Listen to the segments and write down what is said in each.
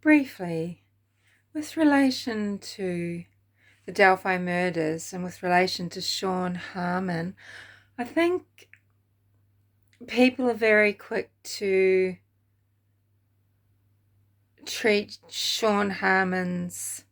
briefly, with relation to the Delphi murders and with relation to Shawn Harmon, I think people are very quick to treat Shawn Harmon's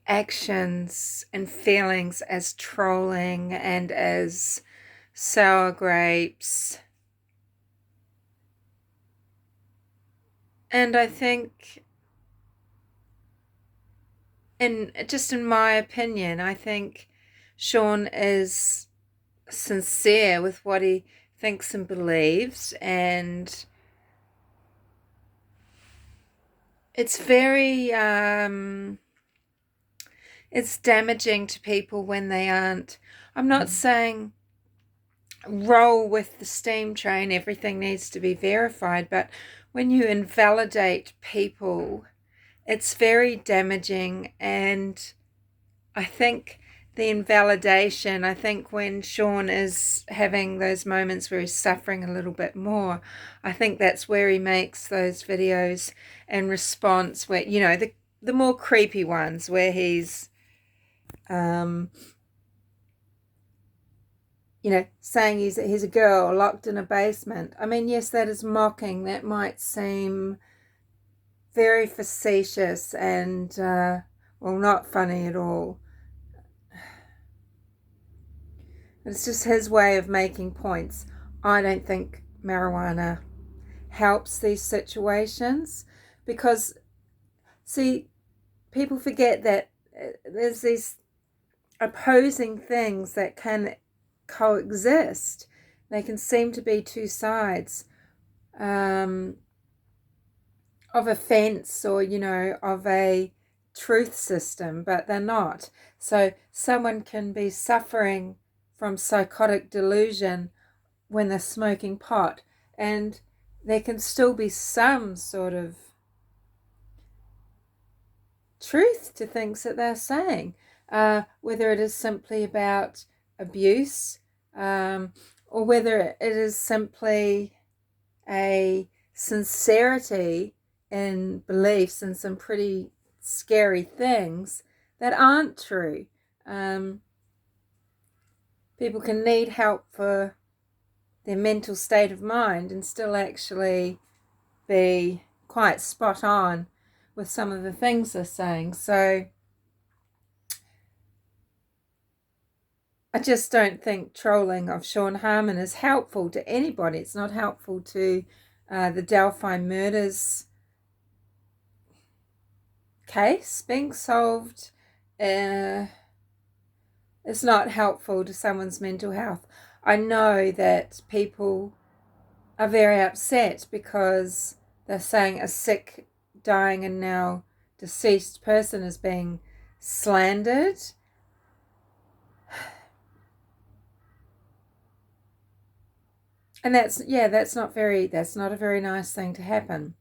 actions and feelings as trolling and as sour grapes. And I think, in my opinion, I think Shawn is sincere with what he thinks and believes, and it's very it's damaging to people when they aren't. I'm not saying roll with the steam train, everything needs to be verified, but when you invalidate people, it's very damaging. And I think the invalidation, I think when Shawn is having those moments where he's suffering a little bit more, I think that's where he makes those videos in response where, you know, the more creepy ones where he's you know, saying he's a girl locked in a basement. I mean, yes, that is mocking. That might seem very facetious and, well, not funny at all. It's just his way of making points. I don't think marijuana helps these situations because, see, people forget that there's these opposing things that can coexist. They can seem to be two sides of a fence, or, you know, of a truth system, but they're not. So someone can be suffering from psychotic delusion when they're smoking pot, and there can still be some sort of truth to things that they're saying, whether it is simply about abuse, or whether it is simply a sincerity in beliefs and some pretty scary things that aren't true. People can need help for their mental state of mind and still actually be quite spot on with some of the things they're saying. So I just don't think trolling of Shawn Harmon is helpful to anybody. It's not helpful to the Delphi murders case being solved. It's not helpful to someone's mental health. I know that people are very upset because they're saying a sick, dying and now deceased person is being slandered. And that's not a very nice thing to happen.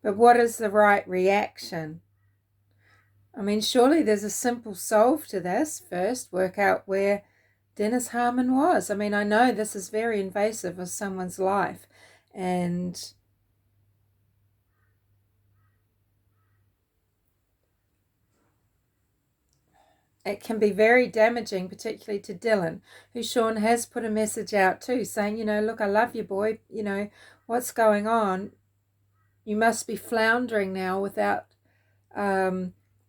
But what is the right reaction? I mean, surely there's a simple solve to this. First, work out where Dennis Harmon was. I mean, I know this is very invasive of someone's life, and it can be very damaging, particularly to Dylan, who Shawn has put a message out to, saying, you know, look, I love you, boy. You know, what's going on? You must be floundering now without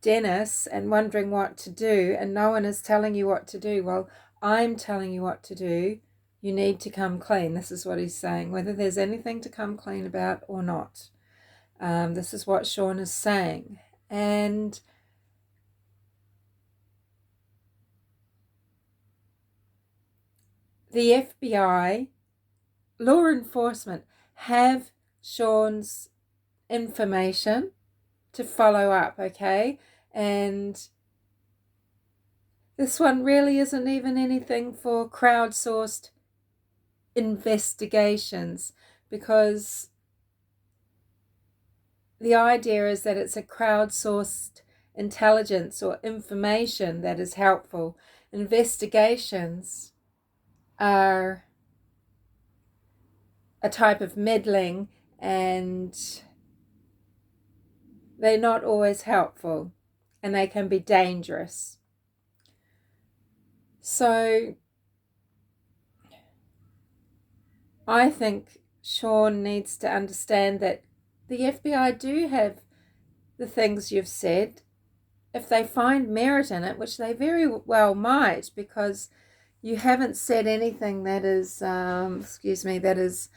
Dennis and wondering what to do, and no one is telling you what to do. Well, I'm telling you what to do. You need to come clean. This is what he's saying, whether there's anything to come clean about or not. This is what Shawn is saying. And the FBI, law enforcement, have Shawn's information to follow up, okay? And this one really isn't even anything for crowdsourced investigations, because the idea is that it's a crowdsourced intelligence or information that is helpful. Investigations are a type of meddling, and they're not always helpful, and they can be dangerous. So I think Shawn needs to understand that the FBI do have the things you've said. If they find merit in it, which they very well might, because you haven't said anything that is, that is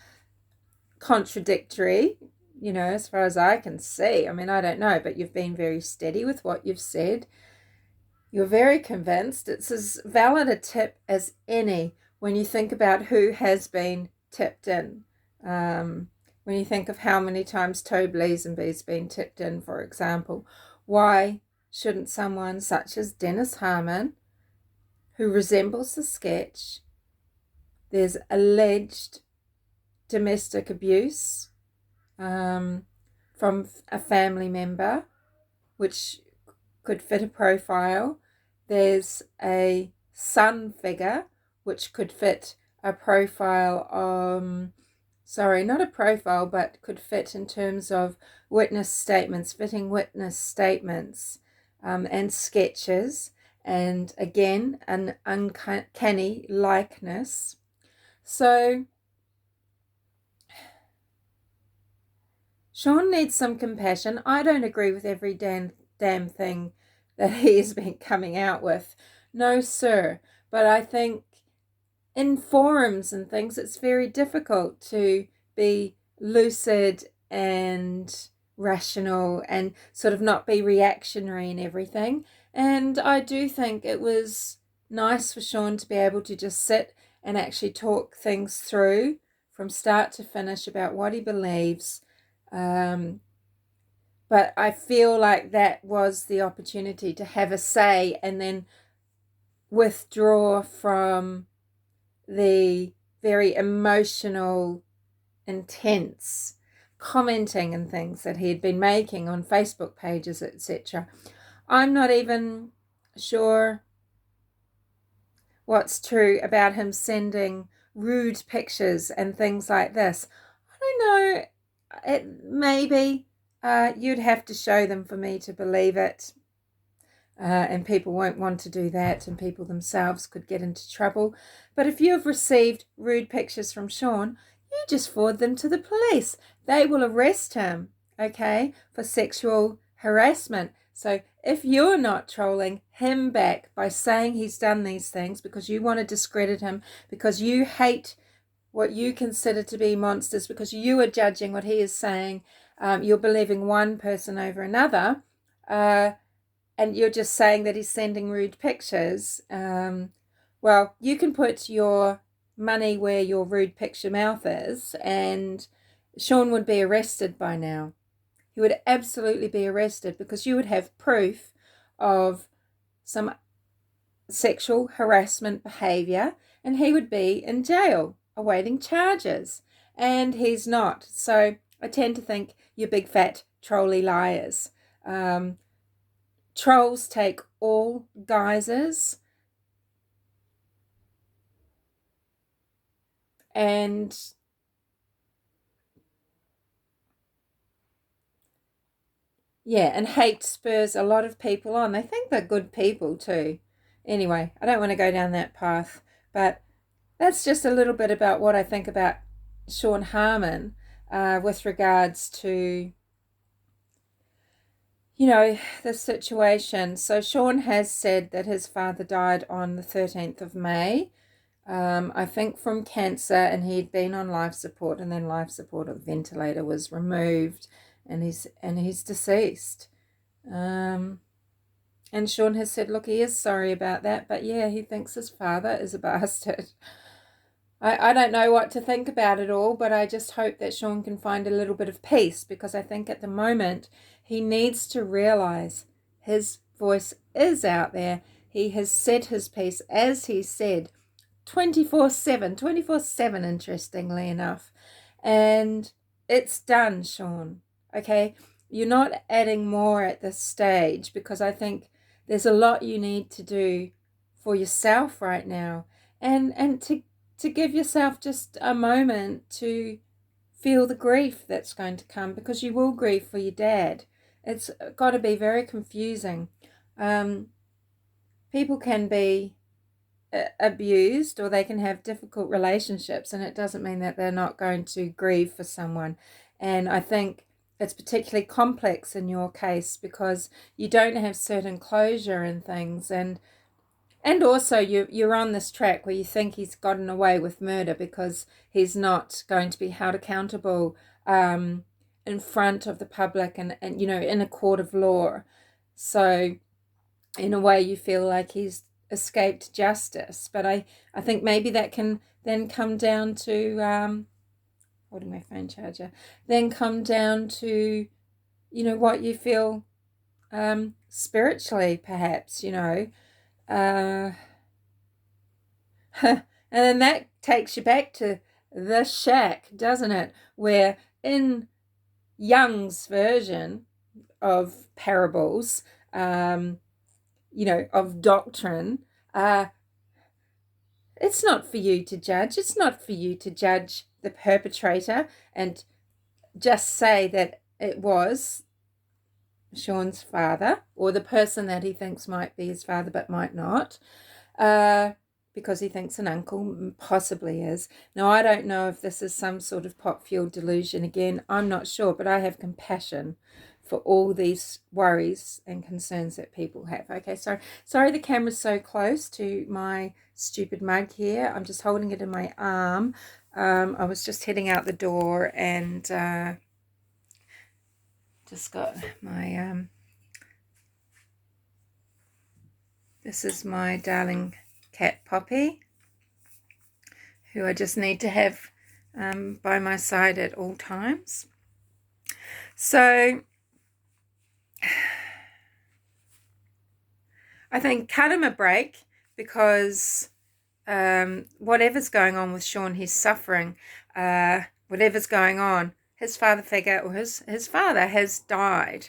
contradictory, as far as I can see. I mean, I don't know, but you've been very steady with what you've said. You're very convinced. It's as valid a tip as any when you think about who has been tipped in. When you think of how many times Tobe Leesenby's been tipped in, for example, why shouldn't someone such as Dennis Harmon, who resembles the sketch, there's alleged domestic abuse from a family member, which could fit a profile. There's a son figure, which could fit a profile, not a profile, but could fit in terms of fitting witness statements, and sketches, and again, an uncanny likeness. So Shawn needs some compassion. I don't agree with every damn thing that he has been coming out with. No, sir. But I think in forums and things, it's very difficult to be lucid and rational and sort of not be reactionary and everything. And I do think it was nice for Shawn to be able to just sit and actually talk things through from start to finish about what he believes. But I feel like that was the opportunity to have a say and then withdraw from the very emotional, intense commenting and things that he had been making on Facebook pages, etc. I'm not even sure what's true about him sending rude pictures and things like this. I don't know. Maybe you'd have to show them for me to believe it. And people won't want to do that, and people themselves could get into trouble. But if you have received rude pictures from Shawn, you just forward them to the police. They will arrest him, okay, for sexual harassment. So if you're not trolling him back by saying he's done these things because you want to discredit him, because you hate what you consider to be monsters, because you are judging what he is saying, you're believing one person over another, and you're just saying that he's sending rude pictures, well, you can put your money where your rude picture mouth is, and Shawn would be arrested by now. He would absolutely be arrested, because you would have proof of some sexual harassment behavior, and he would be in jail awaiting charges, and he's not. So I tend to think you're big fat trolly liars. Trolls take all guises, and and hate spurs a lot of people on. They think they're good people too. Anyway, I don't want to go down that path, but that's just a little bit about what I think about Shawn Harmon with regards to the situation. So Shawn has said that his father died on the 13th of May, I think from cancer, and he'd been on life support, and then life support or ventilator was removed, and he's deceased. And Shawn has said, look, he is sorry about that, but yeah, he thinks his father is a bastard. I don't know what to think about it all, but I just hope that Shawn can find a little bit of peace, because I think at the moment he needs to realize his voice is out there. He has said his piece, as he said, 24/7, interestingly enough. And it's done, Shawn. Okay? you're not adding more at this stage, because I think there's a lot you need to do for yourself right now, and to give yourself just a moment to feel the grief that's going to come, because you will grieve for your dad. It's got to be very confusing. People can be abused, or they can have difficult relationships, and it doesn't mean that they're not going to grieve for someone. And I think it's particularly complex in your case because you don't have certain closure and things, and also you're on this track where you think he's gotten away with murder because he's not going to be held accountable in front of the public, and in a court of law. So in a way you feel like he's escaped justice. But I think maybe that can then come down to holding my phone charger, then come down to what you feel spiritually, perhaps, and then that takes you back to the shack, doesn't it, where in Young's version of parables, of doctrine, it's not for you to judge. It's not for you to judge the perpetrator and just say that it was Shawn's father, or the person that he thinks might be his father but might not, because he thinks an uncle possibly is. Now, I don't know if this is some sort of pot-fueled delusion. Again, I'm not sure, but I have compassion for all these worries and concerns that people have. Okay, sorry the camera's so close to my stupid mug here. I'm just holding it in my arm. I was just heading out the door and just got my this is my darling cat Poppy, who I just need to have by my side at all times. So I think cut him a break, because whatever's going on with Shawn, he's suffering. Whatever's going on, his father figure, or his father has died.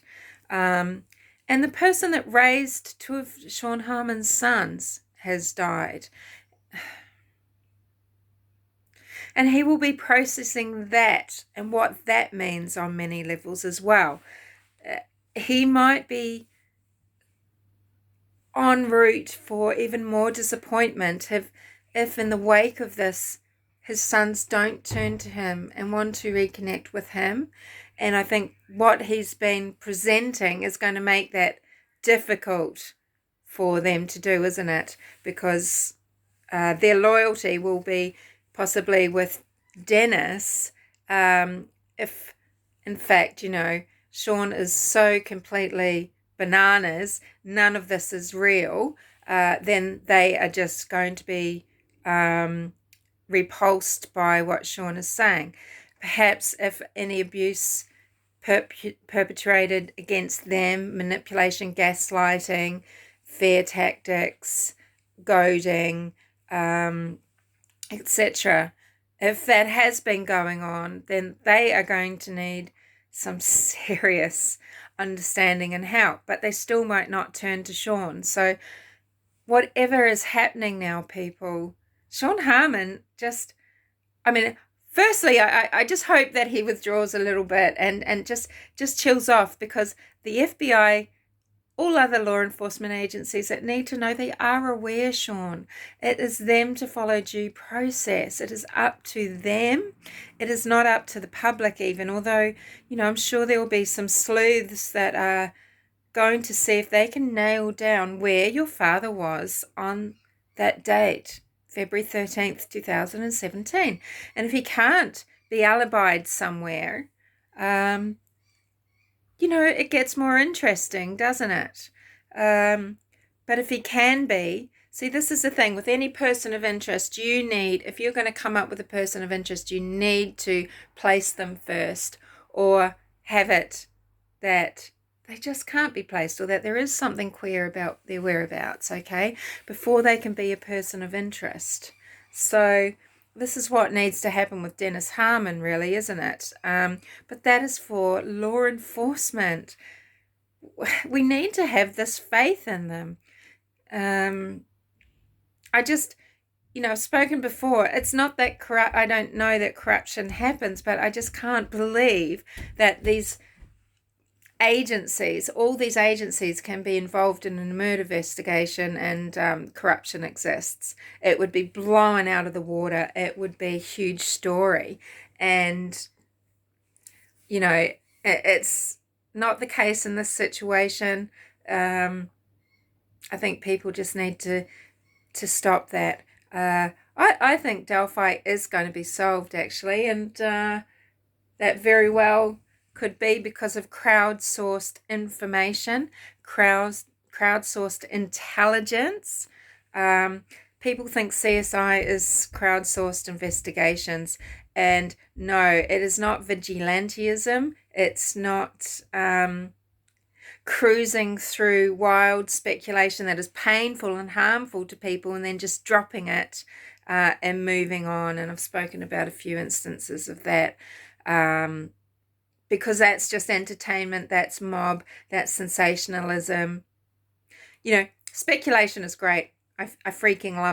And the person that raised two of Shawn Harmon's sons has died. And he will be processing that and what that means on many levels as well. He might be en route for even more disappointment if in the wake of this his sons don't turn to him and want to reconnect with him. And I think what he's been presenting is going to make that difficult for them to do, isn't it? Because their loyalty will be possibly with Dennis, if in fact, Shawn is so completely bananas, none of this is real, then they are just going to be repulsed by what Shawn is saying. Perhaps if any abuse perpetrated against them, manipulation, gaslighting, fear tactics, goading, etc., if that has been going on, then they are going to need some serious understanding and help, but they still might not turn to Shawn. So whatever is happening now, people, Shawn Harmon firstly, I just hope that he withdraws a little bit and just chills off, because the FBI, all other law enforcement agencies that need to know, they are aware, Shawn. It is them to follow due process. It is up to them. It is not up to the public even, although, I'm sure there will be some sleuths that are going to see if they can nail down where your father was on that date, February 13th, 2017. And if he can't be alibied somewhere, it gets more interesting, doesn't it? But if he can be, see, this is the thing with any person of interest, if you're going to come up with a person of interest, you need to place them first, or have it that they just can't be placed, or that there is something queer about their whereabouts, okay, before they can be a person of interest. So this is what needs to happen with Dennis Harmon, really, isn't it? But that is for law enforcement. We need to have this faith in them. I just, I've spoken before. It's not that I don't know that corruption happens, but I just can't believe that all these agencies can be involved in a murder investigation, and corruption exists. It would be blown out of the water. It would be a huge story. And, it's not the case in this situation. I think people just need to stop that. I think Delphi is going to be solved, actually, and that very well could be because of crowdsourced information, crowdsourced intelligence. People think CSI is crowdsourced investigations, and no, it is not vigilantism. It's not cruising through wild speculation that is painful and harmful to people and then just dropping it and moving on. And I've spoken about a few instances of that. Because that's just entertainment, that's mob, that's sensationalism. Speculation is great. I freaking love